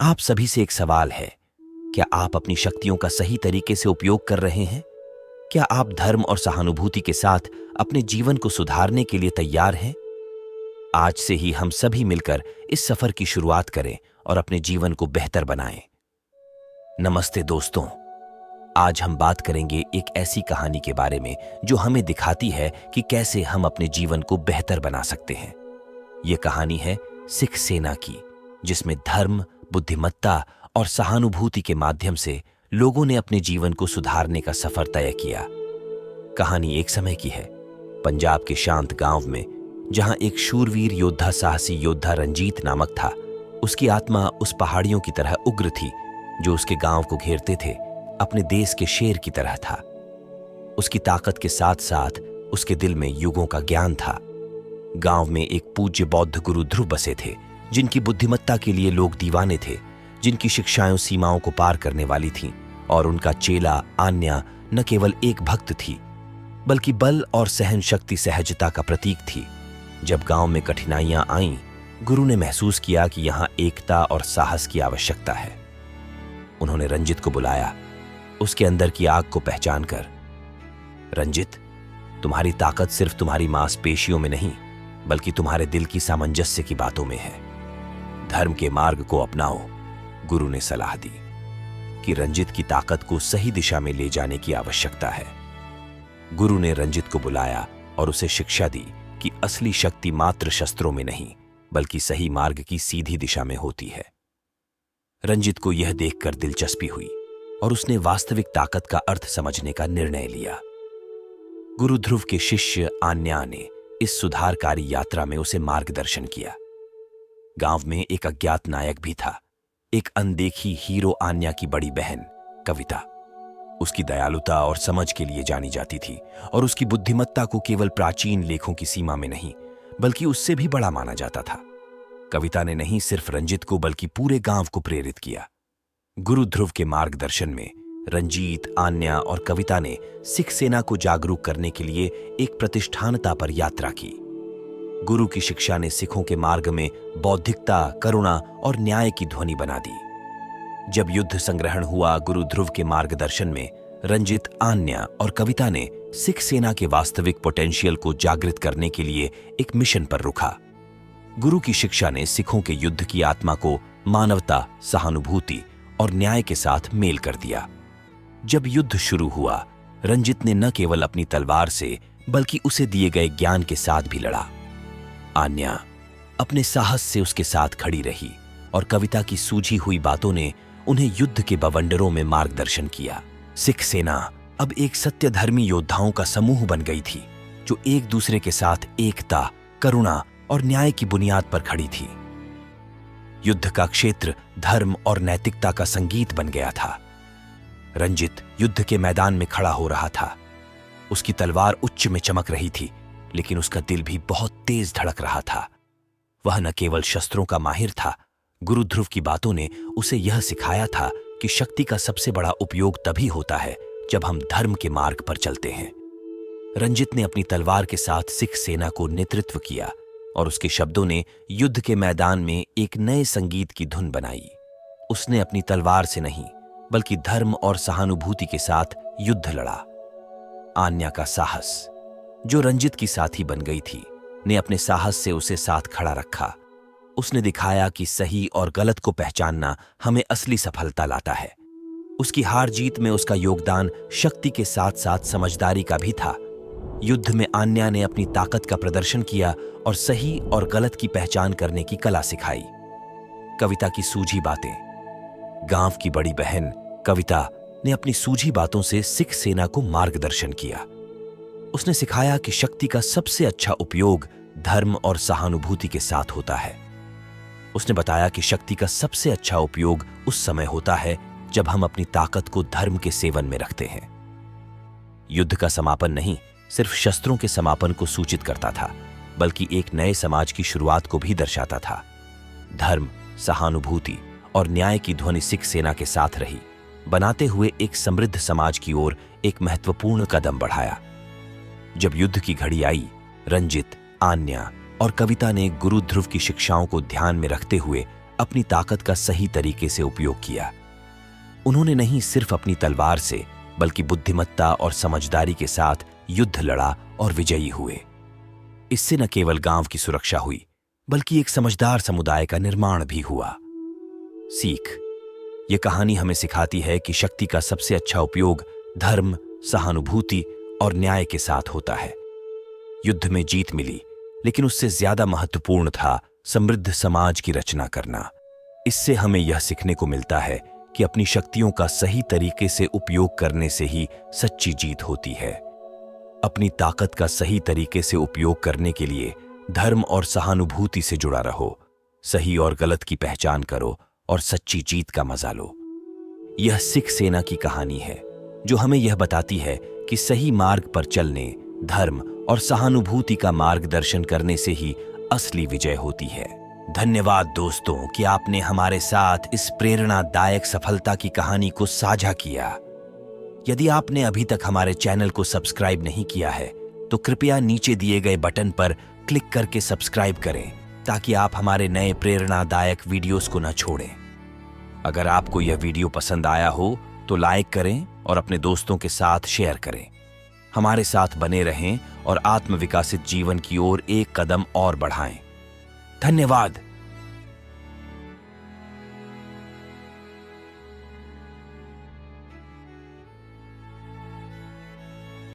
आप सभी से एक सवाल है, क्या आप अपनी शक्तियों का सही तरीके से उपयोग कर रहे हैं? क्या आप धर्म और सहानुभूति के साथ अपने जीवन को सुधारने के लिए तैयार हैं? आज से ही हम सभी मिलकर इस सफर की शुरुआत करें और अपने जीवन को बेहतर बनाएं। नमस्ते दोस्तों, आज हम बात करेंगे एक ऐसी कहानी के बारे में जो हमें दिखाती है कि कैसे हम अपने जीवन को बेहतर बना सकते हैं। ये कहानी है सिख सेना की, जिसमें धर्म, बुद्धिमत्ता और सहानुभूति के माध्यम से लोगों ने अपने जीवन को सुधारने का सफर तय किया। कहानी एक समय की है, पंजाब के शांत गांव में, जहां एक शूरवीर योद्धा, साहसी योद्धा रंजीत नामक था। उसकी आत्मा उस पहाड़ियों की तरह उग्र थी जो उसके गांव को घेरते थे, अपने देश के शेर की तरह था। उसकी ताकत के साथ साथ उसके दिल में युगों का ज्ञान था। गांव में एक पूज्य बौद्ध गुरु ध्रुव बसे थे, जिनकी बुद्धिमत्ता के लिए लोग दीवाने थे, जिनकी शिक्षाएं सीमाओं को पार करने वाली थीं, और उनका चेला आन्या न केवल एक भक्त थी, बल्कि बल और सहन शक्ति, सहजता का प्रतीक थी। जब गांव में कठिनाइयां आईं, गुरु ने महसूस किया कि यहां एकता और साहस की आवश्यकता है। उन्होंने रंजित को बुलाया, उसके अंदर की आग को पहचान कर। रंजित, तुम्हारी ताकत सिर्फ तुम्हारी मांसपेशियों में नहीं, बल्कि तुम्हारे दिल की सामंजस्य की बातों में है। धर्म के मार्ग को अपनाओ, गुरु ने सलाह दी कि रंजित की ताकत को सही दिशा में ले जाने की आवश्यकता है। गुरु ने रंजित को बुलाया और उसे शिक्षा दी कि असली शक्ति मात्र शस्त्रों में नहीं, बल्कि सही मार्ग की सीधी दिशा में होती है। रंजित को यह देखकर दिलचस्पी हुई और उसने वास्तविक ताकत का अर्थ समझने का निर्णय लिया। गुरु ध्रुव के शिष्य आन्या ने इस सुधारकारी यात्रा में उसे मार्गदर्शन किया। गांव में एक अज्ञात नायक भी था, एक अनदेखी हीरो आन्या की बड़ी बहन कविता। उसकी दयालुता और समझ के लिए जानी जाती थी, और उसकी बुद्धिमत्ता को केवल प्राचीन लेखों की सीमा में नहीं, बल्कि उससे भी बड़ा माना जाता था। कविता ने नहीं सिर्फ रंजित को, बल्कि पूरे गांव को प्रेरित किया। गुरु ध्रुव के मार्गदर्शन में रंजीत, आन्या और कविता ने सिख सेना को जागरूक करने के लिए एक प्रतिष्ठानता पर यात्रा की। गुरु की शिक्षा ने सिखों के मार्ग में बौद्धिकता, करुणा और न्याय की ध्वनि बना दी। जब युद्ध संग्रहण हुआ, गुरु ध्रुव के मार्गदर्शन में रंजित, आन्या और कविता ने सिख सेना के वास्तविक पोटेंशियल को जागृत करने के लिए एक मिशन पर रुका। गुरु की शिक्षा ने सिखों के युद्ध की आत्मा को मानवता, सहानुभूति और न्याय के साथ मेल कर दिया। जब युद्ध शुरू हुआ, रंजित ने न केवल अपनी तलवार से, बल्कि उसे दिए गए ज्ञान के साथ भी लड़ा। आन्या अपने साहस से उसके साथ खड़ी रही, और कविता की सूझी हुई बातों ने उन्हें युद्ध के बवंडरों में मार्गदर्शन किया। सिख सेना अब एक सत्यधर्मी योद्धाओं का समूह बन गई थी, जो एक दूसरे के साथ एकता, करुणा और न्याय की बुनियाद पर खड़ी थी। युद्ध का क्षेत्र धर्म और नैतिकता का संगीत बन गया था। रंजित युद्ध के मैदान में खड़ा हो रहा था। उसकी तलवार उच्च में चमक रही थी, लेकिन उसका दिल भी बहुत तेज धड़क रहा था। वह न केवल शस्त्रों का माहिर था, गुरु ध्रुव की बातों ने उसे यह सिखाया था कि शक्ति का सबसे बड़ा उपयोग तभी होता है जब हम धर्म के मार्ग पर चलते हैं। रंजित ने अपनी तलवार के साथ सिख सेना को नेतृत्व किया, और उसके शब्दों ने युद्ध के मैदान में एक नए संगीत की धुन बनाई। उसने अपनी तलवार से नहीं, बल्कि धर्म और सहानुभूति के साथ युद्ध लड़ा। आन्या का साहस, जो रंजित की साथी बन गई थी, ने अपने साहस से उसे साथ खड़ा रखा। उसने दिखाया कि सही और गलत को पहचानना हमें असली सफलता लाता है। उसकी हार जीत में उसका योगदान शक्ति के साथ साथ समझदारी का भी था। युद्ध में आन्या ने अपनी ताकत का प्रदर्शन किया और सही और गलत की पहचान करने की कला सिखाई। कविता की सूझी बातें, गांव की बड़ी बहन कविता ने अपनी सूझी बातों से सिख सेना को मार्गदर्शन किया। उसने सिखाया कि शक्ति का सबसे अच्छा उपयोग धर्म और सहानुभूति के साथ होता है। उसने बताया कि शक्ति का सबसे अच्छा उपयोग उस समय होता है जब हम अपनी ताकत को धर्म के सेवन में रखते हैं। युद्ध का समापन नहीं सिर्फ शस्त्रों के समापन को सूचित करता था, बल्कि एक नए समाज की शुरुआत को भी दर्शाता था। धर्म, सहानुभूति और न्याय की ध्वनि सिख सेना के साथ रही, बनाते हुए एक समृद्ध समाज की ओर एक महत्वपूर्ण कदम बढ़ाया। जब युद्ध की घड़ी आई, रंजित, आन्या और कविता ने गुरु ध्रुव की शिक्षाओं को ध्यान में रखते हुए अपनी ताकत का सही तरीके से उपयोग किया। उन्होंने नहीं सिर्फ अपनी तलवार से बल्कि बुद्धिमत्ता और समझदारी के साथ युद्ध लड़ा और विजयी हुए। इससे न केवल गांव की सुरक्षा हुई बल्कि एक समझदार समुदाय का निर्माण भी हुआ। सीख: यह कहानी हमें सिखाती है कि शक्ति का सबसे अच्छा उपयोग धर्म, सहानुभूति और न्याय के साथ होता है। युद्ध में जीत मिली, लेकिन उससे ज्यादा महत्वपूर्ण था समृद्ध समाज की रचना करना। इससे हमें यह सीखने को मिलता है कि अपनी शक्तियों का सही तरीके से उपयोग करने से ही सच्ची जीत होती है। अपनी ताकत का सही तरीके से उपयोग करने के लिए धर्म और सहानुभूति से जुड़ा रहो, सही और गलत की पहचान करो और सच्ची जीत का मजा लो। यह सिख सेना की कहानी है जो हमें यह बताती है कि सही मार्ग पर चलने, धर्म और सहानुभूति का मार्गदर्शन करने से ही असली विजय होती है। धन्यवाद दोस्तों कि आपने हमारे साथ इस प्रेरणादायक सफलता की कहानी को साझा किया। यदि आपने अभी तक हमारे चैनल को सब्सक्राइब नहीं किया है तो कृपया नीचे दिए गए बटन पर क्लिक करके सब्सक्राइब करें ताकि आप हमारे नए प्रेरणादायक वीडियोस को न छोड़ें। अगर आपको यह वीडियो पसंद आया हो तो लाइक करें और अपने दोस्तों के साथ शेयर करें। हमारे साथ बने रहें और आत्मविकासित जीवन की ओर एक कदम और बढ़ाएं। धन्यवाद।